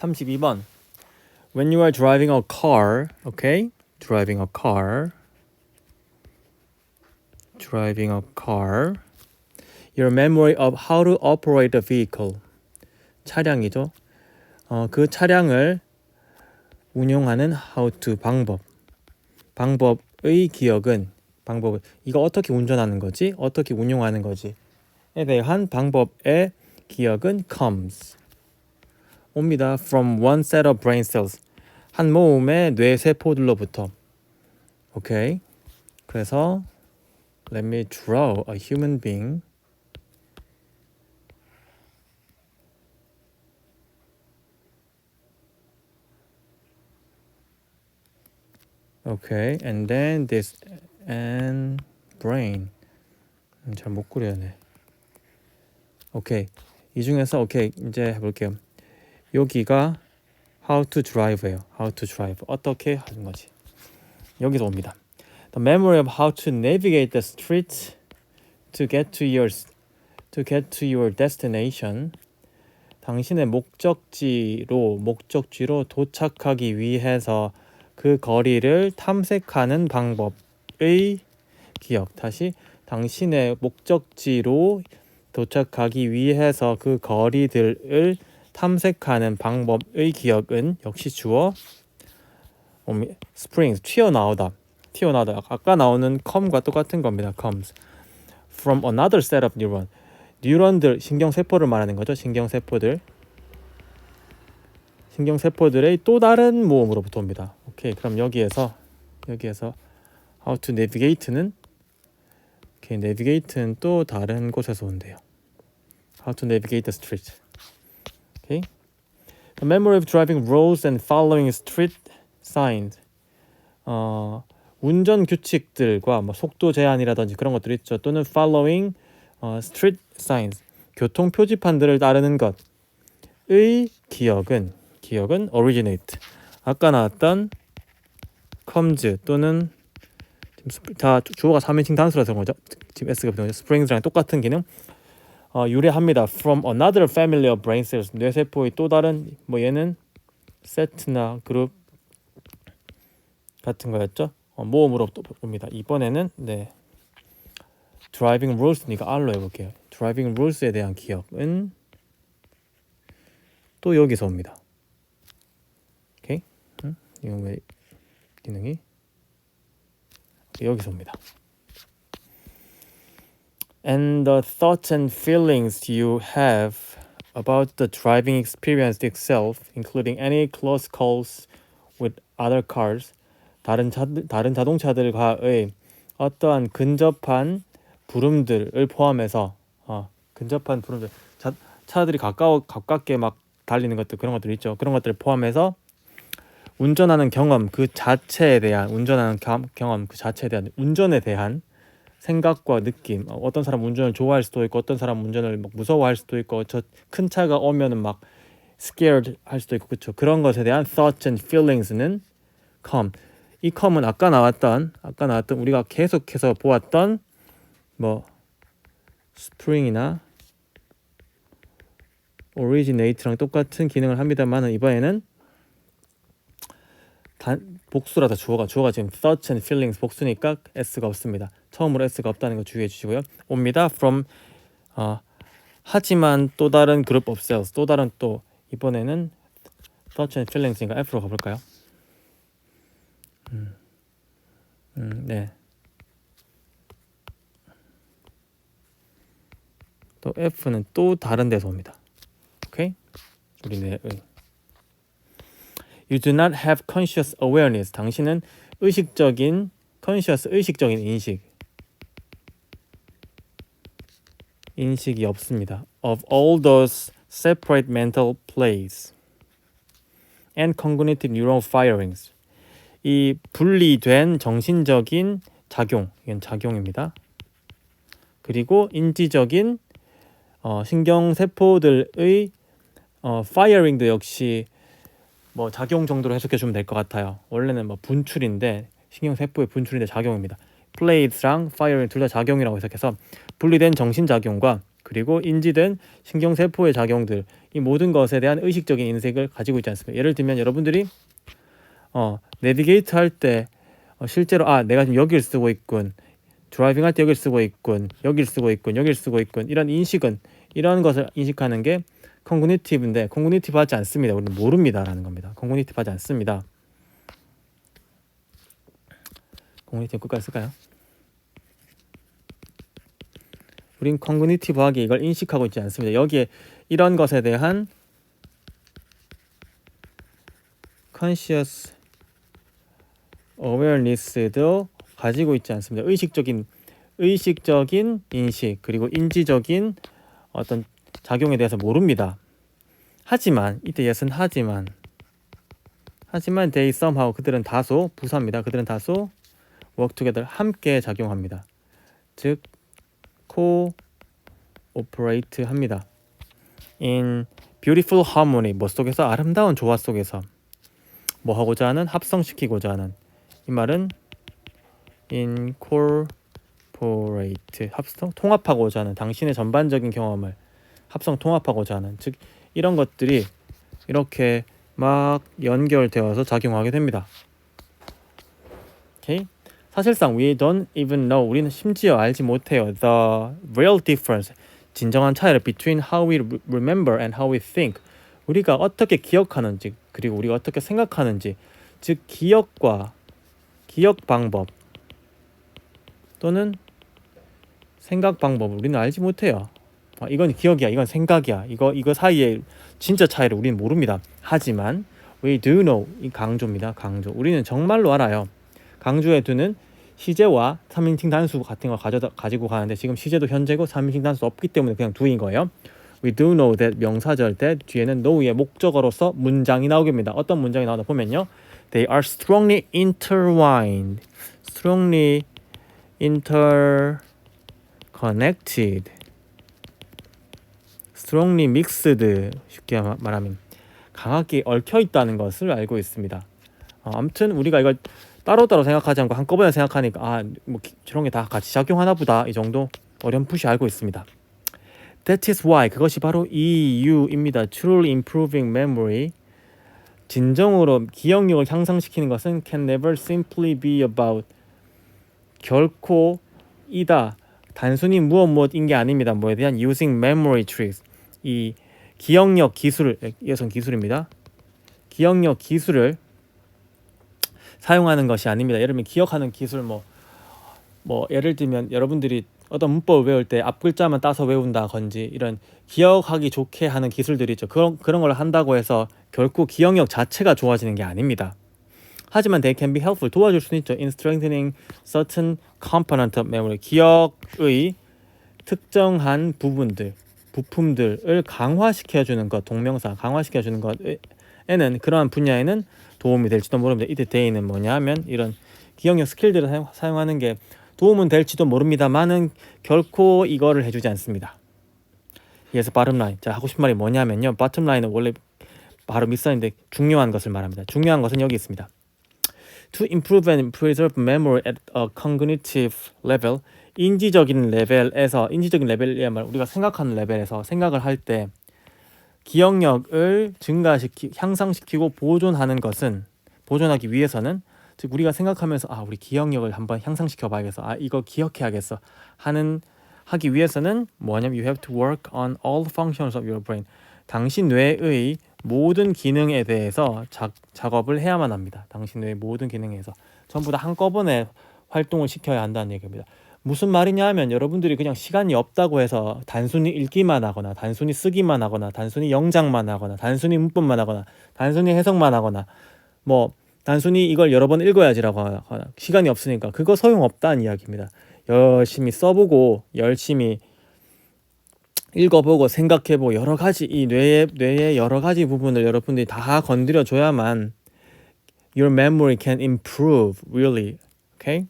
32번. When you are driving a car, okay? Driving a car. Your memory of how to operate a vehicle. 차량이죠. 그 차량을 운용하는 how to 방법의 기억은 이거 어떻게 운전하는 거지? 어떻게 운용하는 거지? 에 대한 방법의 기억은 comes. 옵니다. From one set of brain cells. 한 모음의 뇌세포들로부터. 오케이. 그래서 let me draw a human being. Okay, and then this and brain. 잘 못 그려네. 오케이. 이 중에서 오케이 이제 해볼게요. 여기가 how to drive예요. How to drive. 어떻게 하는 거지? 여기서 옵니다. The memory of how to navigate the streets to get to your destination. 당신의 목적지로 도착하기 위해서 그 거리를 탐색하는 방법의 기억. 다시 당신의 목적지로 도착하기 위해서 그 거리들을 탐색하는 방법의 기억은 역시 주어 springs 튀어나오다. 아까 나오는 come과 똑같은 겁니다. comes from another set of 뉴런들 신경세포를 말하는 거죠. 신경세포들의 또 다른 모음으로부터 옵니다. 오케이, 그럼 여기에서 how to navigate는 navigate는 또 다른 곳에서 온대요. How to navigate the street. Okay. The memory of driving rules and following street signs. 운전 규칙들과 뭐 속도 제한이라든지 그런 것들 있죠. 또는 following street signs. 교통 표지판들을 따르는 것의 기억은 originate. 아까 나왔던 comes 또는 다 주어가 3인칭 단수라서 그런 거죠. 지금 S가 붙은 거죠. springs랑 똑같은 기능 유래합니다. From another family of brain cells. 뇌세포의 또 다른 얘는 set나 그룹 같은 거였죠. 모음으로 또 봅니다. 이번에는 driving rules니까 R로 해볼게요. driving rules에 대한 기억은 또 여기서 옵니다. 오케이? 이건 왜 기능이 여기서 옵니다. And the thoughts and feelings you have about the driving experience itself, including any close calls with other cars, 다른 자동차들과의 어떠한 근접한 부름들을 포함해서 근접한 부름들, 차들이 가깝게 막 달리는 것들 그런 것들 있죠. 그런 것들을 포함해서 운전하는 경험 그 자체에 대한 운전에 대한 생각과 느낌. 어떤 사람 운전을 좋아할 수도 있고 어떤 사람 운전을 막 무서워할 수도 있고 저 큰 차가 오면은 막 scared 할 수도 있고 그렇죠. 그런 것에 대한 thoughts and feelings는 come. 이 come은 아까 나왔던 우리가 계속해서 보았던 spring이나 originate랑 똑같은 기능을 합니다만은 이번에는 복수라서 주어가 지금 thoughts and feelings 복수니까 s가 없습니다. 처음으로 s가 없다는 거 주의해 주시고요. 옵니다. from 하지만 또 다른 group of cells 또 다른 또 이번에는 thoughts and feelings니까 F로 가볼까요? 네. 또 F는 또 다른 데서 옵니다. 오케이? 우리네 You do not have conscious awareness. 당신은 의식적인 인식이 없습니다. Of all those separate mental plays and cognitive neural firings. 이 분리된 정신적인 작용, 이건 작용입니다. 그리고 인지적인 신경세포들의 firing도 역시 작용 정도로 해석해 주면 될 것 같아요. 원래는 분출인데 신경세포의 분출인데 작용입니다. plays랑 firing 둘 다 작용이라고 해석해서 분리된 정신작용과 그리고 인지된 신경세포의 작용들 이 모든 것에 대한 의식적인 인식을 가지고 있지 않습니까? 예를 들면 여러분들이 내비게이트 할 때 실제로 내가 지금 여기를 쓰고 있군, 드라이빙 할 때 여기를 쓰고 있군, 여기를 쓰고 있군, 여기를 쓰고 있군, 이런 인식은, 이런 것을 인식하는 게 컨그니티브인데, 컨그니티브 하지 않습니다. 우리는 모릅니다 라는 겁니다. 컨그니티브 하지 않습니다. 컨그니티브 끝까지 쓸까요? 우린 컨그니티브하게 이걸 인식하고 있지 않습니다. 여기에 이런 것에 대한 conscious awareness도 가지고 있지 않습니다. 의식적인 인식, 그리고 인지적인 어떤 작용에 대해서 모릅니다. 하지만 이때 예스는 하지만 they somehow, 그들은 다소, 부사입니다. 그들은 다소 work together, 함께 작용합니다. 즉 cooperate 합니다. in beautiful harmony, 뭐 속에서, 아름다운 조화 속에서 뭐 하고자 하는, 합성시키고자 하는. 이 말은 incorporate, 합성, 통합하고자 하는, 당신의 전반적인 경험을 합성, 통합하고자 하는, 즉 이런 것들이 이렇게 막 연결되어서 작용하게 됩니다. 오케이? 사실상 we don't even know, 우리는 심지어 알지 못해요, the real difference, 진정한 차이를 between how we remember and how we think, 우리가 어떻게 기억하는지 그리고 우리가 어떻게 생각하는지, 즉 기억 방법 또는 생각 방법을 우리는 알지 못해요. 이건 기억이야, 이건 생각이야, 이거 사이에 진짜 차이를 우리는 모릅니다. 하지만 we do know, 이 강조입니다. 강조. 우리는 정말로 알아요. 강조에 두는 시제와 3인칭 단수 같은 걸 가지고 가는데, 지금 시제도 현재고 3인칭 단수 없기 때문에 그냥 do인 거예요. We do know that 명사절 때 뒤에는 know의 목적어로서 문장이 나오게 됩니다. 어떤 문장이 나오나 보면요, they are strongly intertwined, strongly interconnected, strongly mixed, 쉽게 말하면 강하게 얽혀 있다는 것을 알고 있습니다. 아무튼 우리가 이걸 따로따로 생각하지 않고 한꺼번에 생각하니까 뭐 저런 게 다 같이 작용하나 보다, 이 정도 어렴풋이 알고 있습니다. That is why, 그것이 바로 이유입니다. Truly improving memory, 진정으로 기억력을 향상시키는 것은 can never simply be about, 결코 이다, 단순히 무엇인 게 아닙니다. 뭐에 대한 using memory tricks, 이 기억력 기술을, 예선 기술입니다. 기억력 기술을 사용하는 것이 아닙니다. 예를 들면 기억하는 기술, 뭐 예를 들면 여러분들이 어떤 문법을 외울 때 앞 글자만 따서 외운다든지, 이런 기억하기 좋게 하는 기술들이 있죠. 그런 걸 한다고 해서 결코 기억력 자체가 좋아지는 게 아닙니다. 하지만 they can be helpful, 도와줄 수는 있죠. in strengthening certain component of memory, 기억의 특정한 부품들을 강화시켜주는 것, 동명사 강화시켜주는 것에는, 그러한 분야에는 도움이 될지도 모릅니다. 이때 they는 뭐냐 하면 이런 기억력 스킬들을 사용하는 게 도움은 될지도 모릅니다만은 결코 이거를 해주지 않습니다. 그래서 bottom line, 자, 하고 싶은 말이 뭐냐면요, bottom line은 원래 바로 밑선인데 중요한 것을 말합니다. 중요한 것은 여기 있습니다. To improve and preserve memory at a cognitive level, 인지적인 레벨이야말로 우리가 생각하는 레벨에서 생각을 할 때 기억력을 향상시키고 보존하기 위해서는, 즉 우리가 생각하면서 우리 기억력을 한번 향상시켜 봐야겠어, 이거 기억해야겠어 하기 위해서는 뭐냐면 you have to work on all functions of your brain, 당신 뇌의 모든 기능에 대해서 작업을 해야만 합니다. 당신 뇌의 모든 기능에서 전부 다 한꺼번에 활동을 시켜야 한다는 얘기입니다. 무슨 말이냐 하면, 여러분들이 그냥 시간이 없다고 해서 단순히 읽기만 하거나 단순히 쓰기만 하거나 단순히 영작만 하거나 단순히 문법만 하거나 단순히 해석만 하거나 뭐 단순히 이걸 여러 번 읽어야지라고 하거나 시간이 없으니까 그거 소용없다는 이야기입니다. 열심히 써보고 열심히 읽어보고 생각해보고 여러 가지, 이 뇌의 여러 가지 부분을 여러분들이 다 건드려 줘야만 your memory can improve really. Okay?